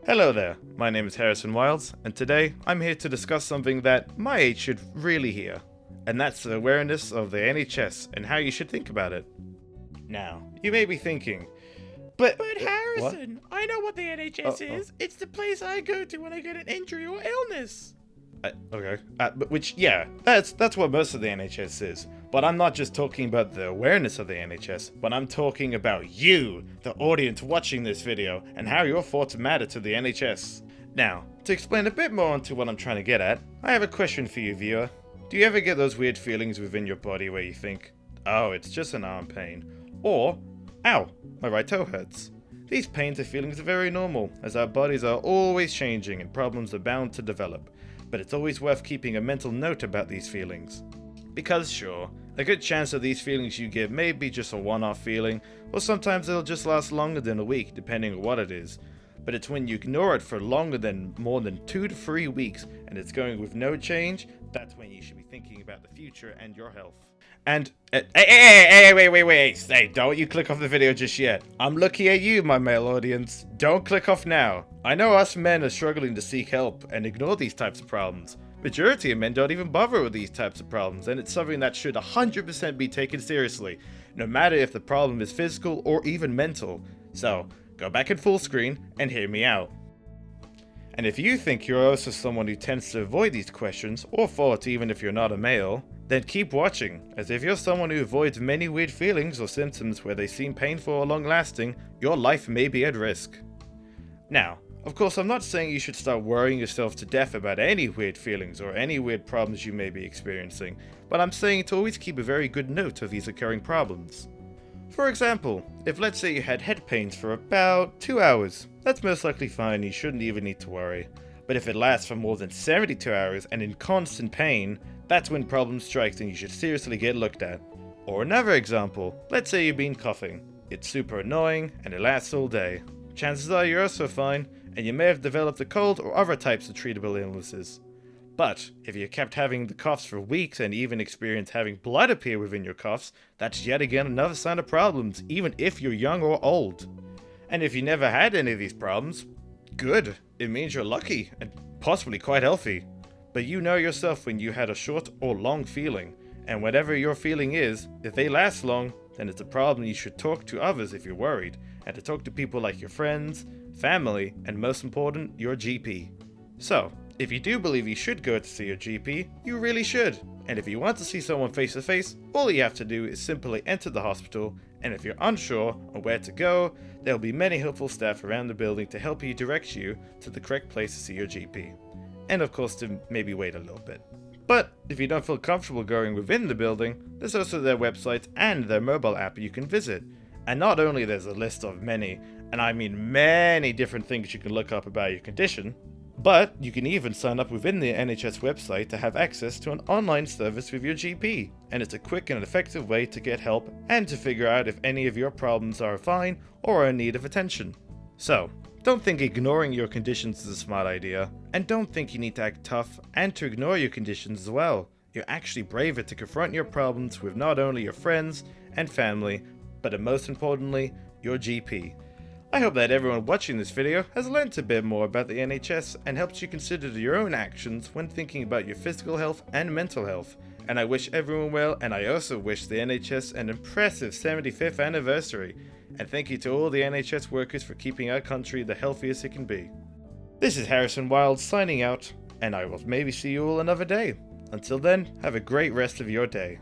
Hello there, my name is Harrison Wilds, and today I'm here to discuss something that my age should really hear, and that's the awareness of the NHS and how you should think about it. Now, you may be thinking, But Harrison, what? I know what the NHS is. It's the place I go to when I get an injury or illness. Okay, that's what most of the NHS is. But I'm not just talking about the awareness of the NHS, but I'm talking about you, the audience watching this video, and how your thoughts matter to the NHS. Now, to explain a bit more onto what I'm trying to get at, I have a question for you, viewer. Do you ever get those weird feelings within your body where you think, oh, it's just an arm pain, or, ow, my right toe hurts? These pains and feelings are very normal, as our bodies are always changing and problems are bound to develop. But it's always worth keeping a mental note about these feelings. Because sure, a good chance of these feelings you get may be just a one-off feeling, or sometimes it'll just last longer than a week, depending on what it is. But it's when you ignore it for longer than more than 2 to 3 weeks, and it's going with no change, that's when you should be thinking about the future and your health. And, hey, don't you click off the video just yet. I'm looking at you, my male audience. Don't click off now. I know us men are struggling to seek help and ignore these types of problems. Majority of men don't even bother with these types of problems, and it's something that should 100% be taken seriously, no matter if the problem is physical or even mental. So, go back in full screen and hear me out. And if you think you're also someone who tends to avoid these questions, or thoughts even if you're not a male, then keep watching, as if you're someone who avoids many weird feelings or symptoms where they seem painful or long-lasting, your life may be at risk. Now, of course, I'm not saying you should start worrying yourself to death about any weird feelings or any weird problems you may be experiencing, but I'm saying to always keep a very good note of these occurring problems. For example, if let's say you had head pains for about 2 hours, that's most likely fine, you shouldn't even need to worry. But if it lasts for more than 72 hours and in constant pain, that's when problems strike and you should seriously get looked at. Or another example, let's say you've been coughing. It's super annoying and it lasts all day. Chances are you're also fine, and you may have developed a cold or other types of treatable illnesses. But if you kept having the coughs for weeks and even experienced having blood appear within your coughs, that's yet again another sign of problems, even if you're young or old. And if you never had any of these problems, good, it means you're lucky and possibly quite healthy. But you know yourself when you had a short or long feeling, and whatever your feeling is, if they last long, then it's a problem you should talk to others if you're worried, and to talk to people like your friends, family, and most important, your GP. So, if you do believe you should go to see your GP, you really should. And if you want to see someone face to face, all you have to do is simply enter the hospital, and if you're unsure on where to go, there will be many helpful staff around the building to help you direct you to the correct place to see your GP. And of course to maybe wait a little bit. But if you don't feel comfortable going within the building, there's also their website and their mobile app you can visit. And not only there's a list of many, and I mean many different things you can look up about your condition, but you can even sign up within the NHS website to have access to an online service with your GP. And it's a quick and effective way to get help and to figure out if any of your problems are fine or are in need of attention. So, don't think ignoring your conditions is a smart idea, and don't think you need to act tough and to ignore your conditions as well. You're actually braver to confront your problems with not only your friends and family, but most importantly, your GP. I hope that everyone watching this video has learnt a bit more about the NHS and helps you consider your own actions when thinking about your physical health and mental health. And I wish everyone well, and I also wish the NHS an impressive 75th anniversary. And thank you to all the NHS workers for keeping our country the healthiest it can be. This is Harrison Wilds signing out, and I will maybe see you all another day. Until then, have a great rest of your day.